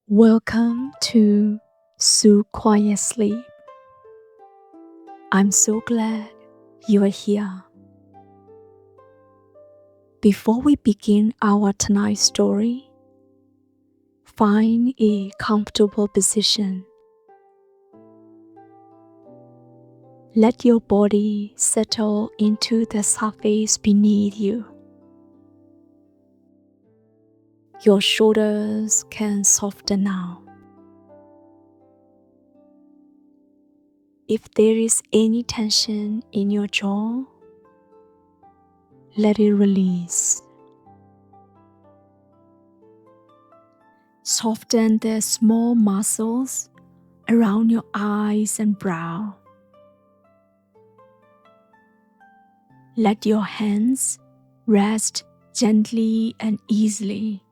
Welcome to SuQuietSleep. I'm so glad you are here. Before we begin our tonight's story, find a comfortable position. Let your body settle into the surface beneath you. Your shoulders can soften now. If there is any tension in your jaw, let it release. Soften the small muscles around your eyes and brow. Let your hands rest gently and easily.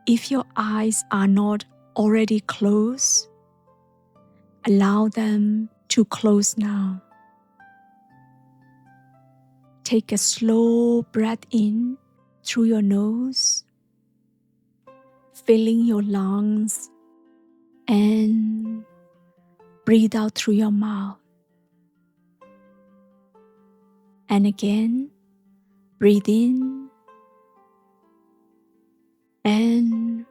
If your eyes are not already closed, allow them to close now. Take a slow breath in through your nose, filling your lungs, and breathe out through your mouth. And again, breathe in and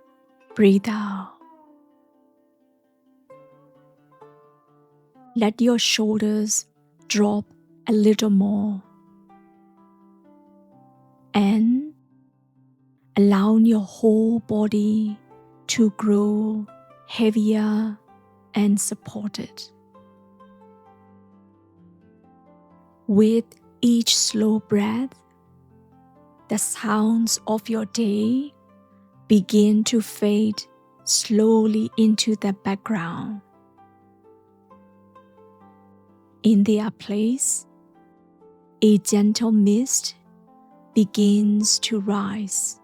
breathe out. Let your shoulders drop a little more and allow your whole body to grow heavier and supported. With each slow breath, the sounds of your day begin to fade slowly into the background. In their place, a gentle mist begins to rise.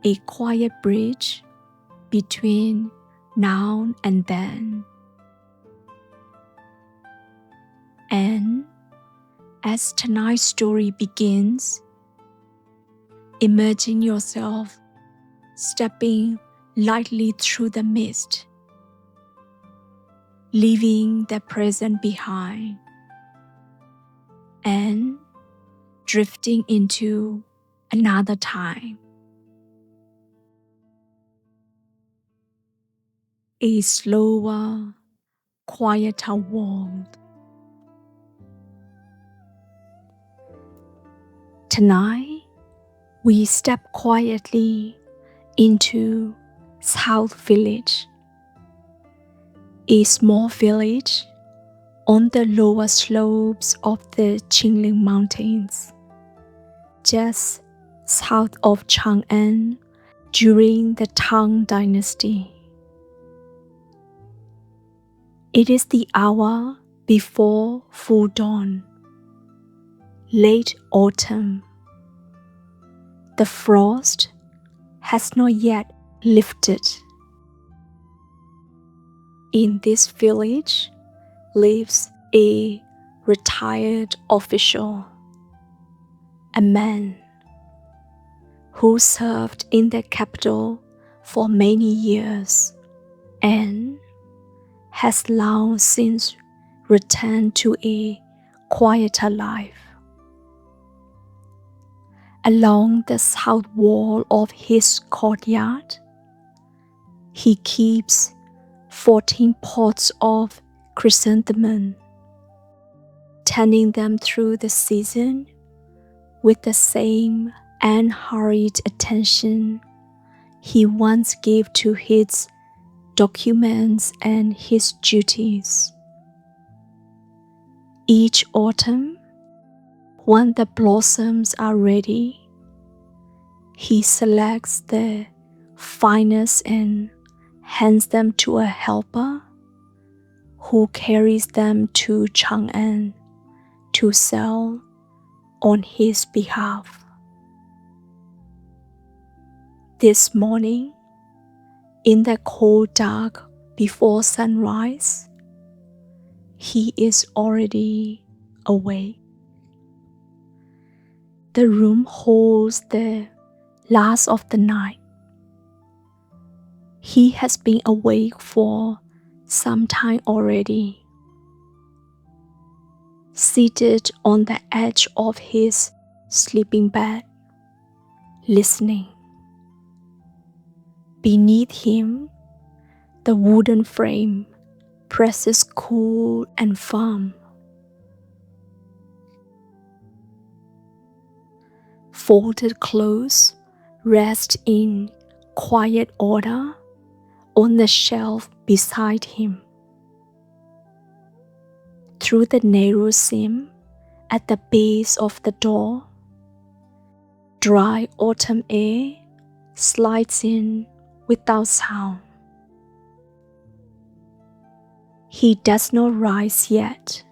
A quiet bridge between now and then. And as tonight's story begins, imagine yourself stepping lightly through the mist, leaving the present behind and drifting into another time. A slower, quieter world. Tonight, we step quietly into South Village, a small village on the lower slopes of the Qinling Mountains, just south of Chang'an during the Tang Dynasty. It is the hour before full dawn, late autumn. The frost has not yet lifted. In this village lives a retired official, a man who served in the capital for many years and has long since returned to a quieter life. Along the south wall of his courtyard, he keeps 14 pots of chrysanthemum, tending them through the season with the same unhurried attention he once gave to his documents and his duties. Each autumn, when the blossoms are ready, he selects the finest and hands them to a helper who carries them to Chang'an to sell on his behalf. This morning, in the cold dark before sunrise, he is already awake. The room holds the last of the night. He has been awake for some time already, seated on the edge of his sleeping bed, listening. Beneath him, the wooden frame presses cool and firm. Folded clothes rest in quiet order on the shelf beside him. Through the narrow seam at the base of the door, dry autumn air slides in without sound. He does not rise yet.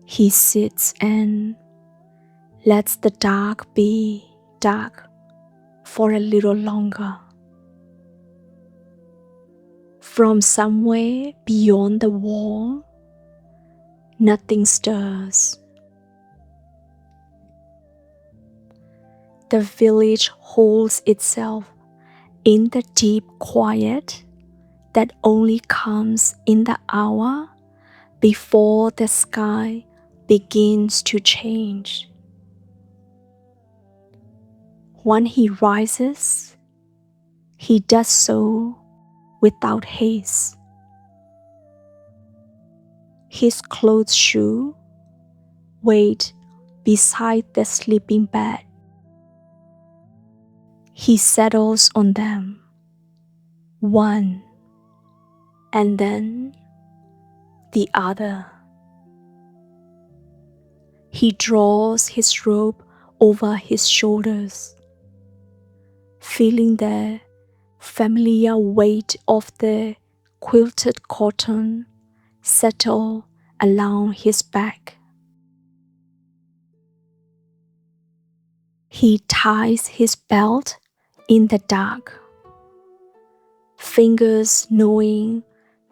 He sits and lets the dark be dark for a little longer. From somewhere beyond the wall, nothing stirs. The village holds itself in the deep quiet that only comes in the hour before the sky begins to change. When he rises, he does so without haste. His closed shoes wait beside the sleeping bed. He settles on them, one, and then the other. He draws his robe over his shoulders, feeling the familiar weight of the quilted cotton settle along his back. He ties his belt in the dark, fingers knowing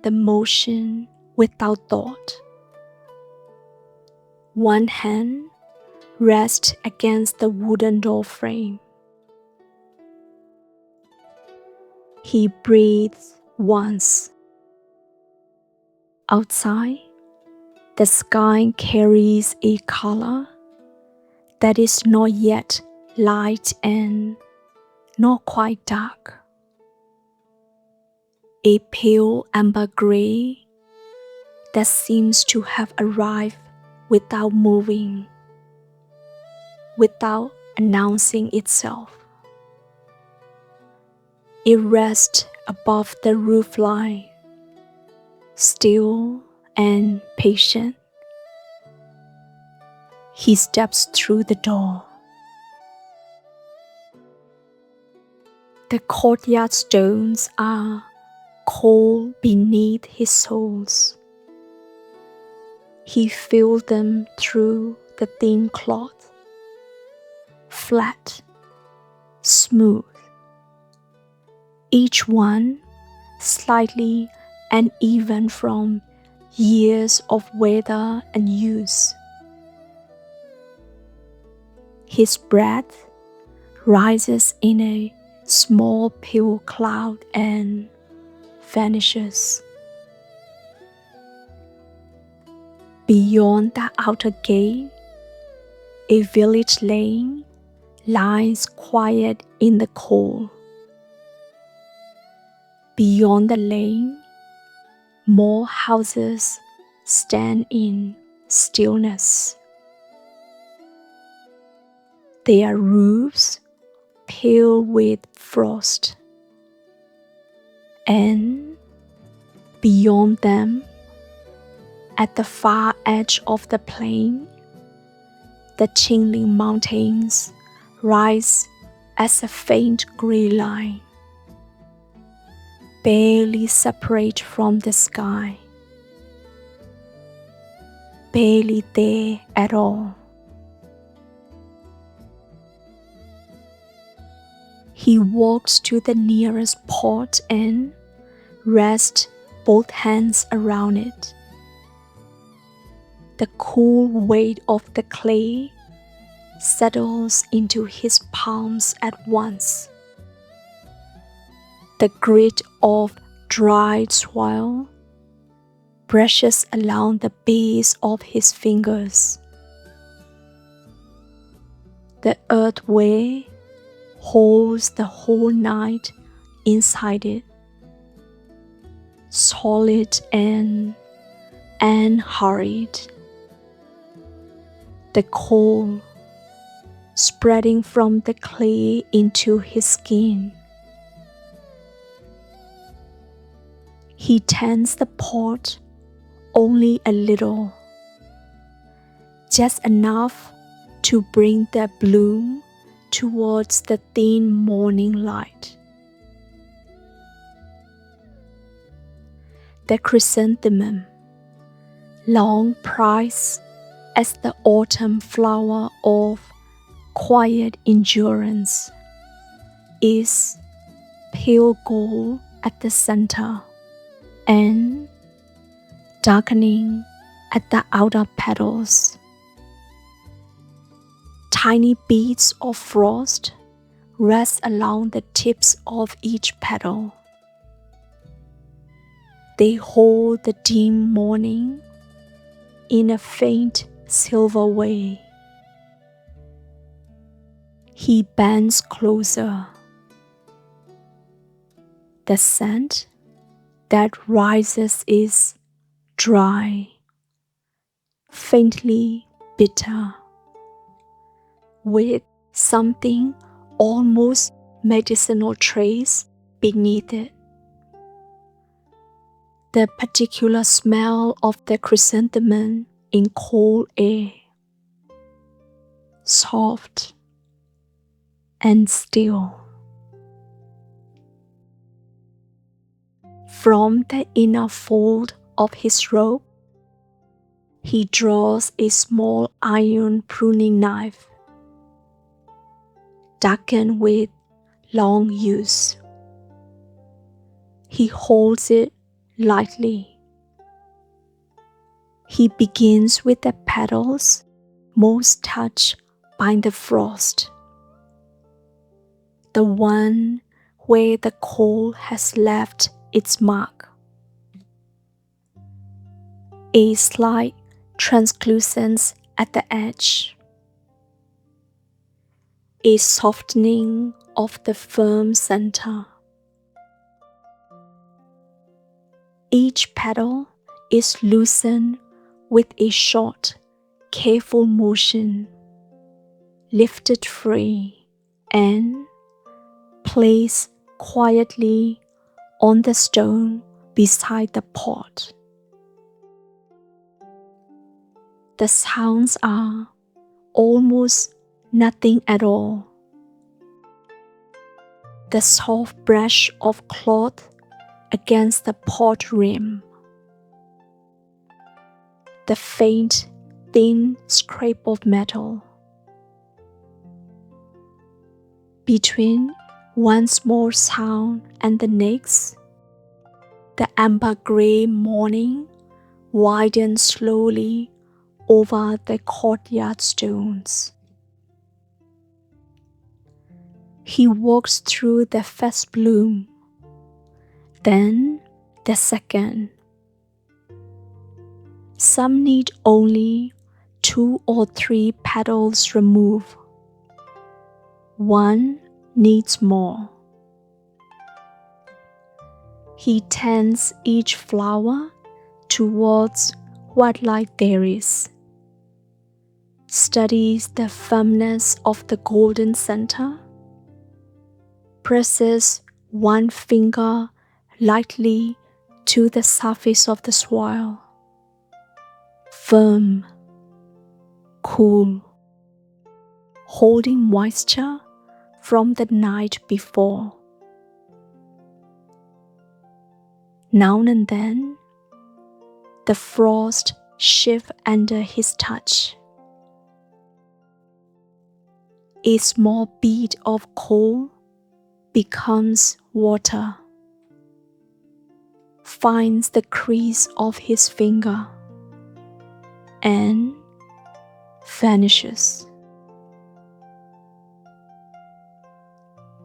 the motion without thought. One hand rests against the wooden door frame. He breathes once. Outside, the sky carries a color that is not yet light and not quite dark. A pale amber gray that seems to have arrived without moving, without announcing itself. It rests above the roofline, still and patient. He steps through the door. The courtyard stones are cold beneath his soles. He feels them through the thin cloth, flat, smooth, each one slightly uneven from years of weather and use. His breath rises in a small pale cloud and vanishes. Beyond the outer gate, a village lane lies quiet in the cold. Beyond the lane, more houses stand in stillness. Their roofs pale with frost, and beyond them, at the far edge of the plain, the Qinling Mountains rise as a faint gray line, barely separate from the sky, barely there at all. He walks to the nearest pot and rests both hands around it. The cool weight of the clay settles into his palms at once. The grit of dried soil brushes along the base of his fingers. The earthway holds the whole night inside it, solid and unhurried. The cold spreading from the clay into his skin. He tends the pot only a little, just enough to bring the bloom towards the thin morning light. The chrysanthemum, long prized as the autumn flower of quiet endurance, is pale gold at the center and darkening at the outer petals. Tiny beads of frost rest along the tips of each petal. They hold the dim morning in a faint silver way. He bends closer. The scent that rises is dry, faintly bitter, with something almost medicinal trace beneath it. The particular smell of the chrysanthemum in cold air, soft and still. From the inner fold of his robe, he draws a small iron pruning knife, darkened with long use. He holds it lightly. He begins with the petals most touched by the frost, the one where the cold has left its mark. A slight translucence at the edge, a softening of the firm center. Each petal is loosened with a short, careful motion, lifted free, and placed quietly on the stone beside the pot. The sounds are almost nothing at all. The soft brush of cloth against the pot rim, the faint, thin scrape of metal. Between one small sound and the next, the amber-gray morning widens slowly over the courtyard stones. He walks through the first bloom, then the second. Some need only 2 or 3 petals removed. One needs more. He tends each flower towards what light there is, studies the firmness of the golden center, presses one finger lightly to the surface of the soil. Firm, cool, holding moisture from the night before. Now and then, the frost shifts under his touch. A small bead of coal becomes water, finds the crease of his finger, and vanishes.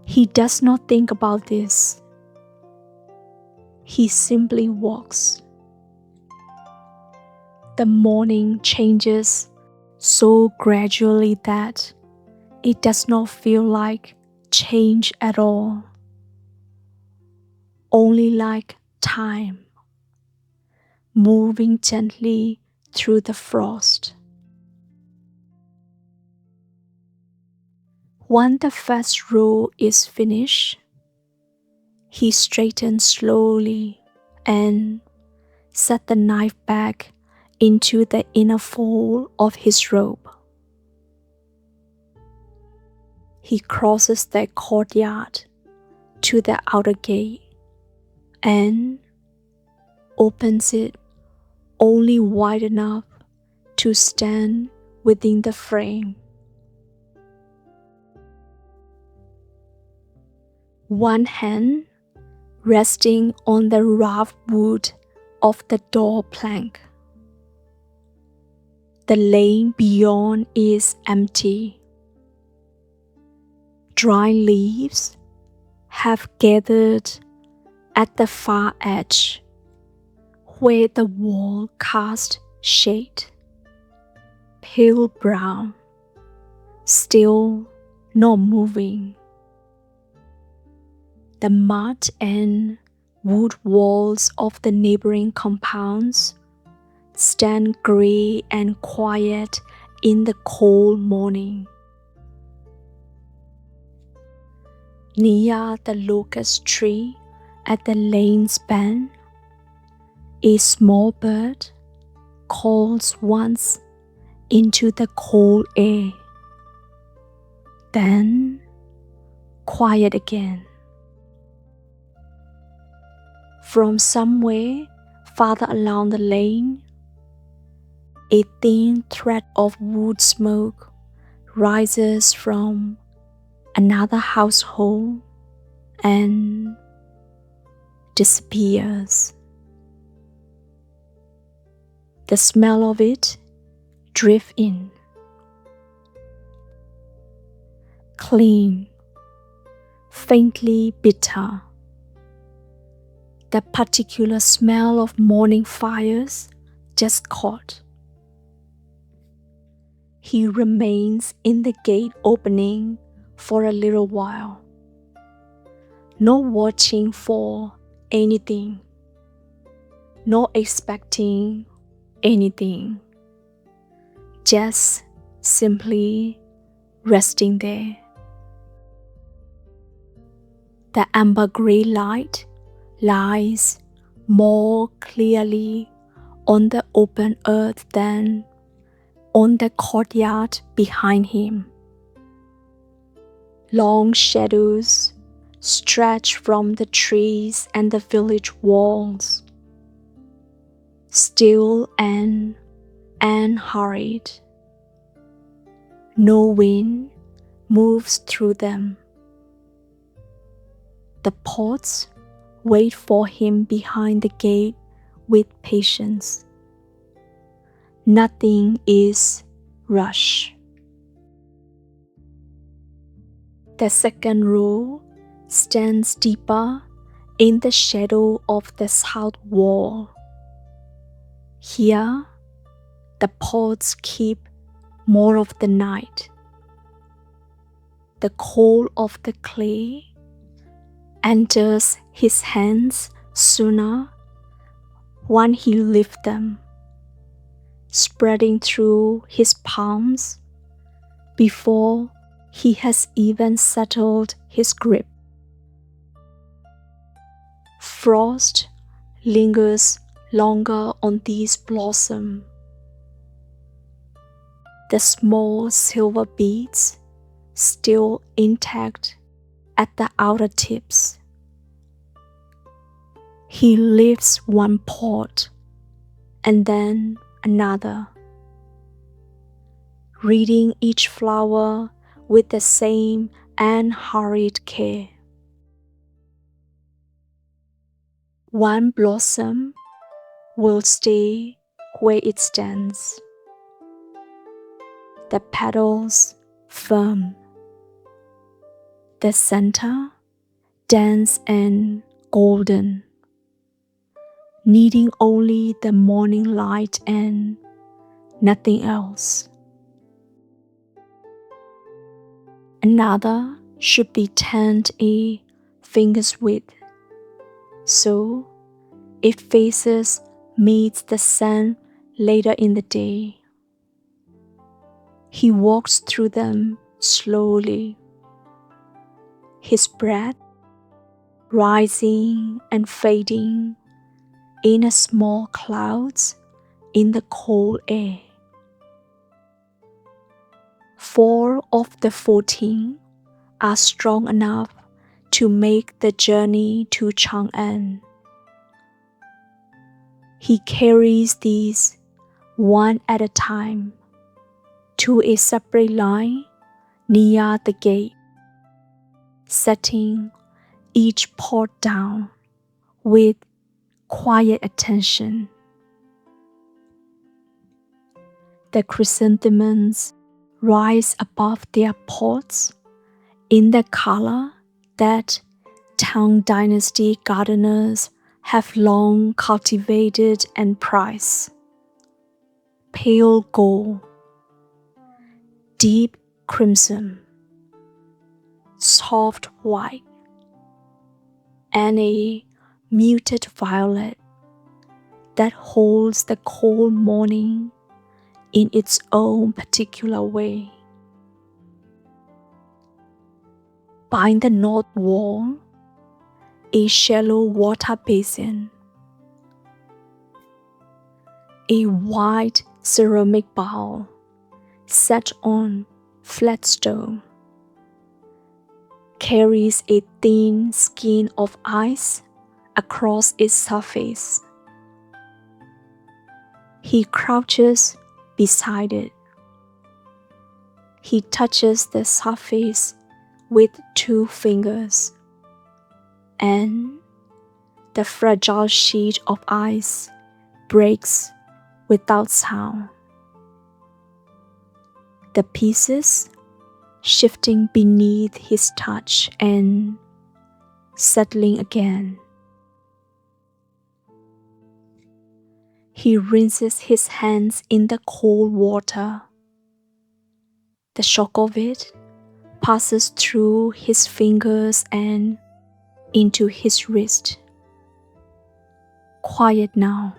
He does not think about this. He simply walks. The morning changes so gradually that it does not feel like change at all, only like time, moving gently through the frost. When the first row is finished, he straightens slowly and set the knife back into the inner fold of his robe. He crosses the courtyard to the outer gate and opens it only wide enough to stand within the frame. One hand resting on the rough wood of the door plank. The lane beyond is empty. Dry leaves have gathered at the far edge, where the wall casts shade, pale brown, still not moving. The mud and wood walls of the neighboring compounds stand grey and quiet in the cold morning. Near the locust tree at the lane's bend, a small bird calls once into the cold air, then quiet again. From somewhere farther along the lane, a thin thread of wood smoke rises from another household and disappears. The smell of it drifts in. Clean, faintly bitter. The particular smell of morning fires just caught. He remains in the gate opening for a little while, not watching for anything, not expecting anything, just simply resting there. The amber gray light lies more clearly on the open earth than on the courtyard behind him. Long shadows stretch from the trees and the village walls, still and unhurried. No wind moves through them. The pots wait for him behind the gate with patience. Nothing is rushed. The second row stands deeper in the shadow of the south wall. Here, the pots keep more of the night. The cold of the clay enters his hands sooner when he lifts them, spreading through his palms before he has even settled his grip. Frost lingers longer on these blossoms. The small silver beads still intact at the outer tips. He lifts one pot and then another, reading each flower with the same unhurried care. One blossom will stay where it stands, the petals firm, the center, dense and golden, needing only the morning light and nothing else. Another should be 10 fingers width, so it faces meets the sun later in the day. He walks through them slowly, his breath rising and fading in a small clouds in the cold air. 4 of the 14 are strong enough to make the journey to Chang'an. He carries these one at a time to a separate line near the gate, setting each pot down with quiet attention. The chrysanthemums rise above their pots in the color that Tang Dynasty gardeners have long cultivated and prized: pale gold, deep crimson, soft white, and a muted violet that holds the cold morning in its own particular way. By the north wall, a shallow water basin, a white ceramic bowl set on flat stone, carries a thin skin of ice across its surface. He crouches beside it. He touches the surface with 2 fingers, and the fragile sheet of ice breaks without sound. The pieces shifting beneath his touch and settling again. He rinses his hands in the cold water. The shock of it passes through his fingers and into his wrist. Quiet now.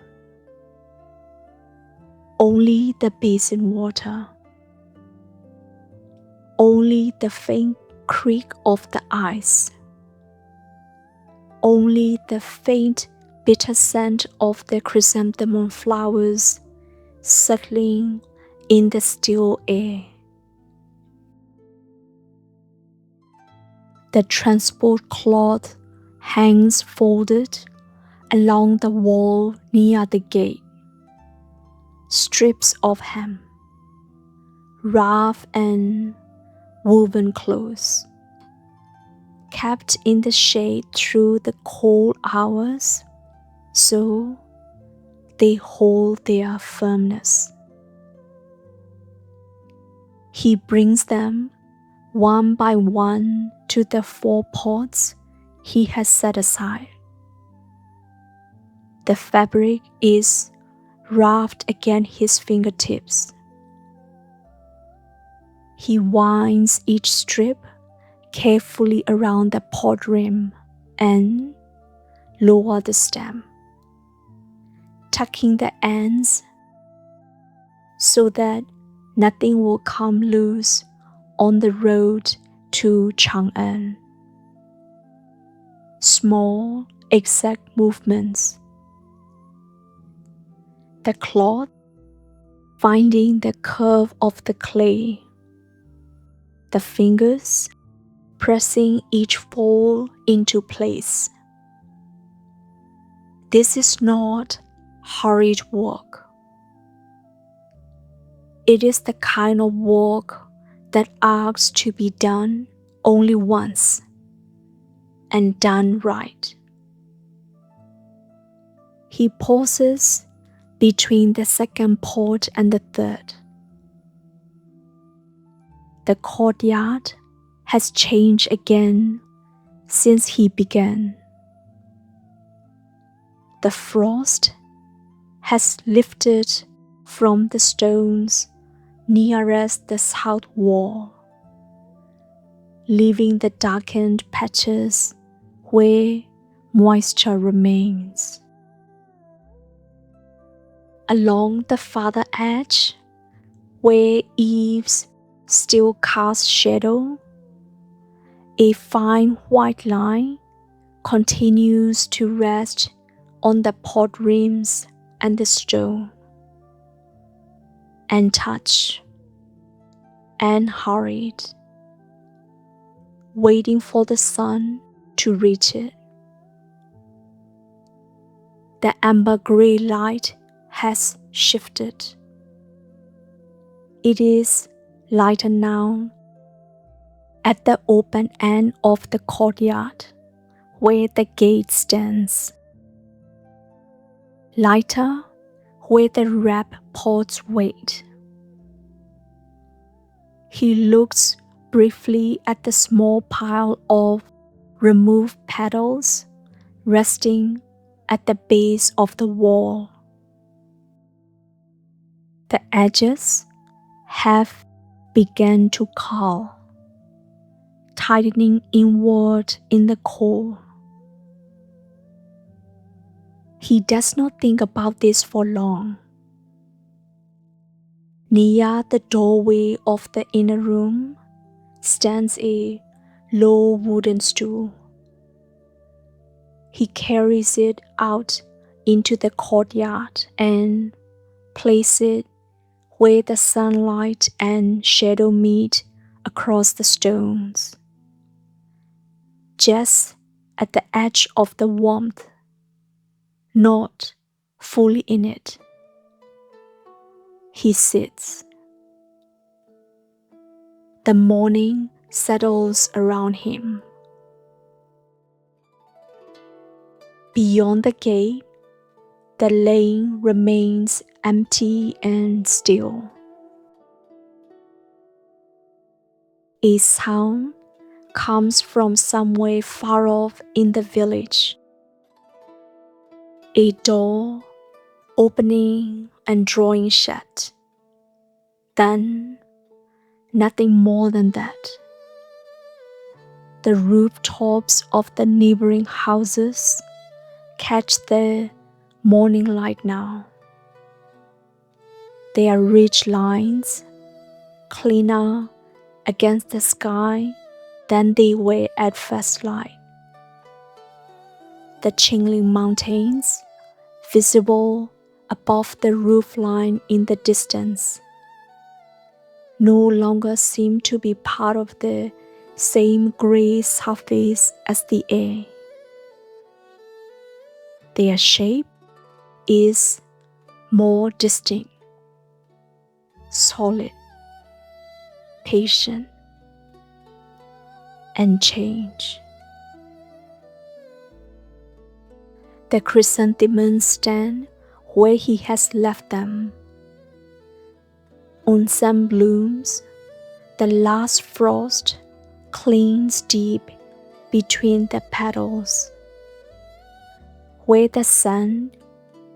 Only the basin water. Only the faint creak of the ice. Only the faint bitter scent of the chrysanthemum flowers settling in the still air. The transport cloth hangs folded along the wall near the gate. Strips of hemp, rough and woven clothes, kept in the shade through the cold hours, so they hold their firmness. He brings them one by one to the 4 pots he has set aside. The fabric is roughed against his fingertips. He winds each strip carefully around the pot rim and lowers the stem, tucking the ends so that nothing will come loose on the road to Chang'an. Small, exact movements. The cloth finding the curve of the clay. The fingers pressing each fold into place. This is not hurried work. It is the kind of work that asks to be done only once and done right. He pauses between the second pot and the third. The courtyard has changed again since he began. The frost has lifted from the stones nearest the south wall, leaving the darkened patches where moisture remains. Along the farther edge, where eaves still cast shadow, a fine white line continues to rest on the pot rims and the stone, untouched, unhurried, waiting for the sun to reach it. The amber-gray light has shifted. It is lighter now at the open end of the courtyard where the gate stands, lighter where the wrap pots wait. He looks briefly at the small pile of removed petals resting at the base of the wall. The edges have begun to curl, tightening inward in the core. He does not think about this for long. Near the doorway of the inner room stands a low wooden stool. He carries it out into the courtyard and places it where the sunlight and shadow meet across the stones, just at the edge of the warmth, not fully in it. He sits. The morning settles around him. Beyond the gate, the lane remains empty and still. A sound comes from somewhere far off in the village. A door opening and drawing shut. Then, nothing more than that. The rooftops of the neighboring houses catch the morning light now. Their ridge lines, cleaner against the sky than they were at first light. The Qinling Mountains, visible above the roofline in the distance, no longer seem to be part of the same gray surface as the air. Their shape is more distinct, solid, patient, and change. The chrysanthemums stand where he has left them. On some blooms, the last frost clings deep between the petals, where the sun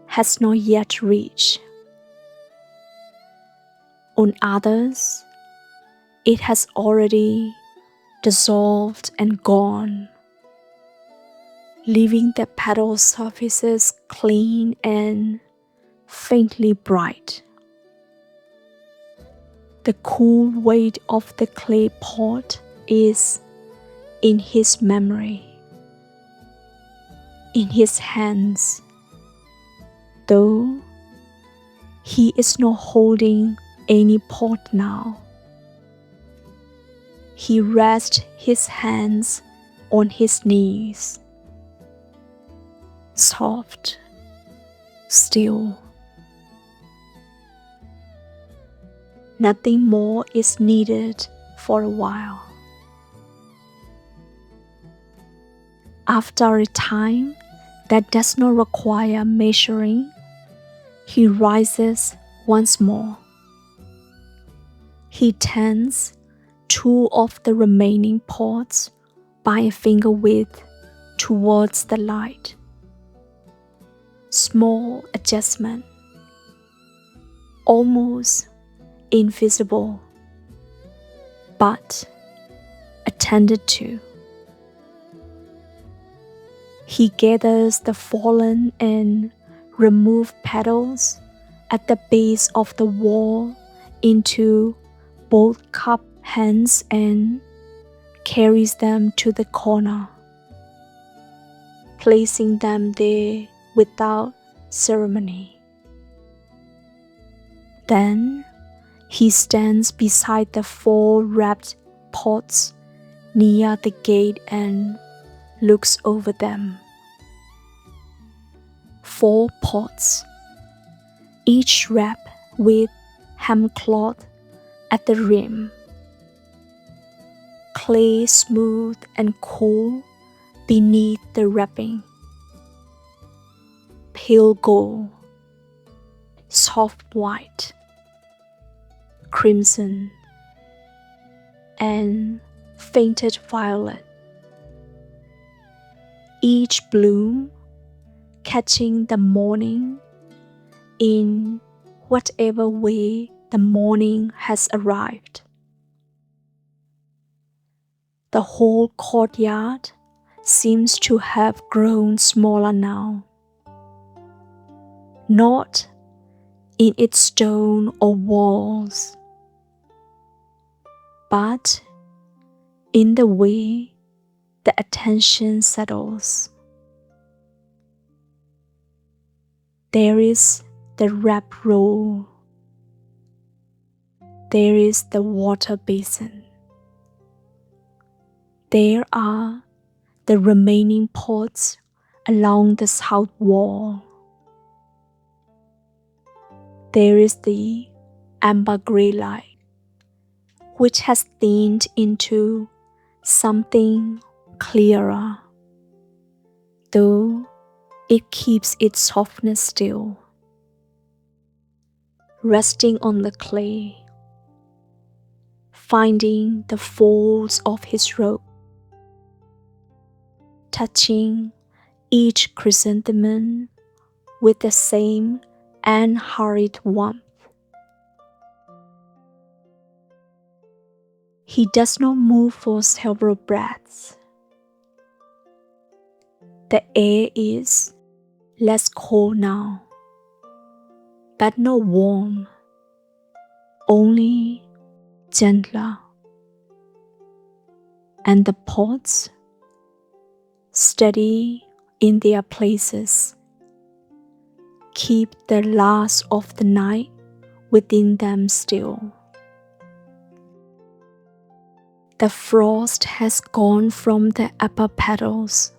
has not yet reached. On others, it has already dissolved and gone, leaving the petal surfaces clean and faintly bright. The cool weight of the clay pot is in his memory, in his hands, though he is not holding any pot now. He rests his hands on his knees, soft, still. Nothing more is needed for a while. After a time that does not require measuring, he rises once more. He turns two of the remaining pots by a finger width towards the light. Small adjustment, almost invisible, but attended to. He gathers the fallen and removed petals at the base of the wall into both cup hands and carries them to the corner, placing them there without ceremony. Then he stands beside the 4 wrapped pots near the gate and looks over them. 4 pots, each wrapped with hemp cloth at the rim. Clay smooth and cool beneath the wrapping. Pale gold, soft white, crimson, and fainted violet. Each bloom catching the morning in whatever way the morning has arrived. The whole courtyard seems to have grown smaller now, not in its stone or walls, but in the way the attention settles. There is the wrap roll. There is the water basin. There are the remaining pots along the south wall. There is the amber gray light, which has thinned into something clearer, though it keeps its softness still. Resting on the clay, finding the folds of his robe, touching each chrysanthemum with the same unhurried warmth. He does not move for several breaths. The air is less cold now, but not warm, only gentler. And the pots, steady in their places, keep the last of the night within them still. The frost has gone from the upper petals,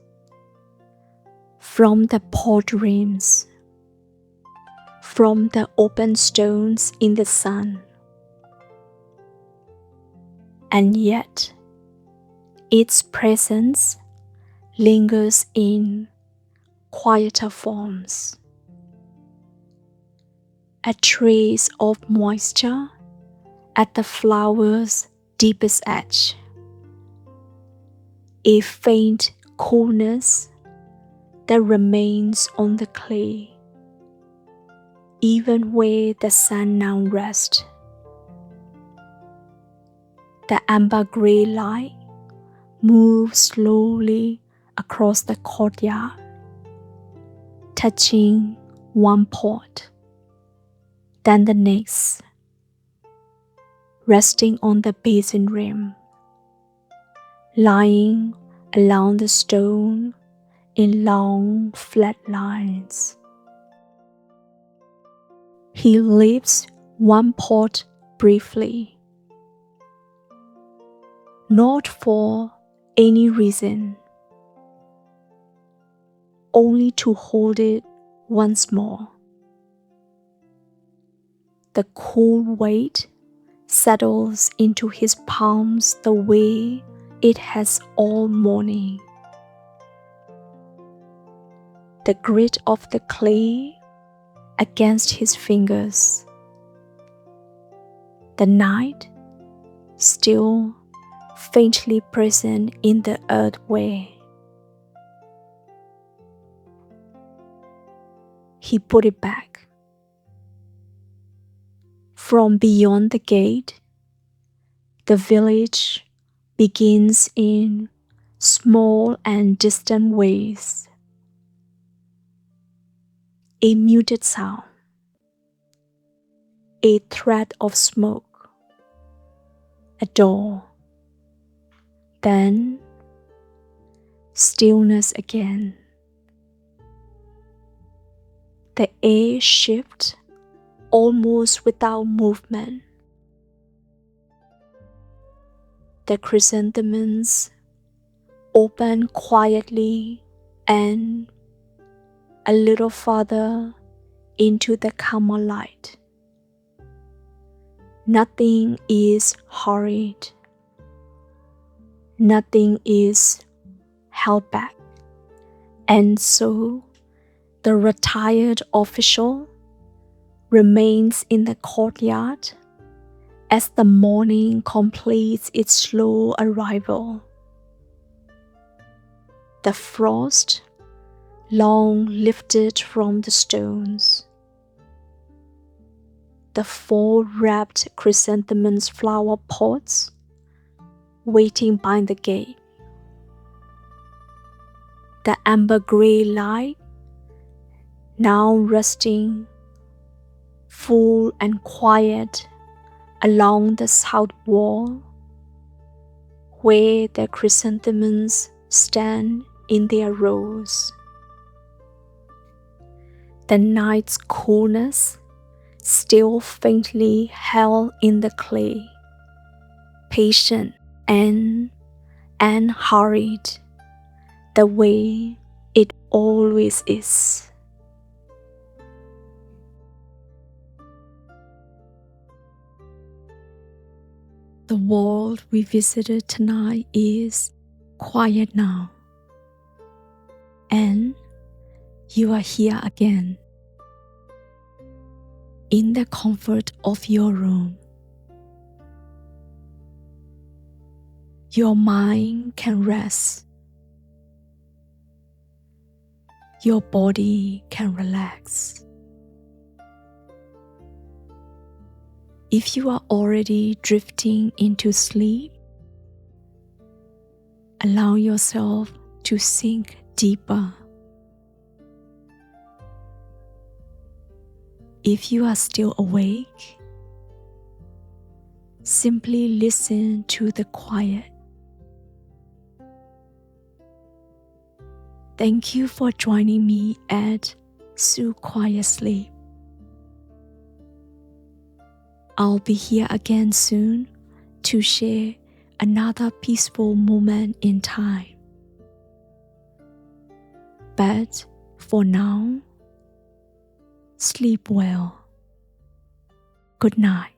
from the pot rims, from the open stones in the sun. And yet, its presence lingers in quieter forms. A trace of moisture at the flower's deepest edge. A faint coolness that remains on the clay, even where the sun now rests. The amber gray light moves slowly across the courtyard, touching one pot, then the next, resting on the basin rim, lying along the stone in long flat lines. He lifts one pot briefly, not for any reason, only to hold it once more. The cool weight settles into his palms the way it has all morning. The grit of the clay against his fingers. The night still faintly present in the earthway. He put it back. From beyond the gate, the village begins in small and distant ways. A muted sound, a thread of smoke, a door, then stillness again. The air shifts almost without movement. The chrysanthemums open quietly and a little farther into the calmer light. Nothing is hurried. Nothing is held back. And so the retired official remains in the courtyard as the morning completes its slow arrival. The frost long lifted from the stones. The fall-wrapped chrysanthemums flower pots waiting by the gate. The amber-gray light now resting full and quiet along the south wall, where the chrysanthemums stand in their rows. The night's coolness still faintly held in the clay, patient and unhurried, the way it always is. The world we visited tonight is quiet now, and you are here again, in the comfort of your room. Your mind can rest. Your body can relax. If you are already drifting into sleep, allow yourself to sink deeper. If you are still awake, simply listen to the quiet. Thank you for joining me at SuQuietSleep. I'll be here again soon to share another peaceful moment in time. But for now, sleep well. Good night.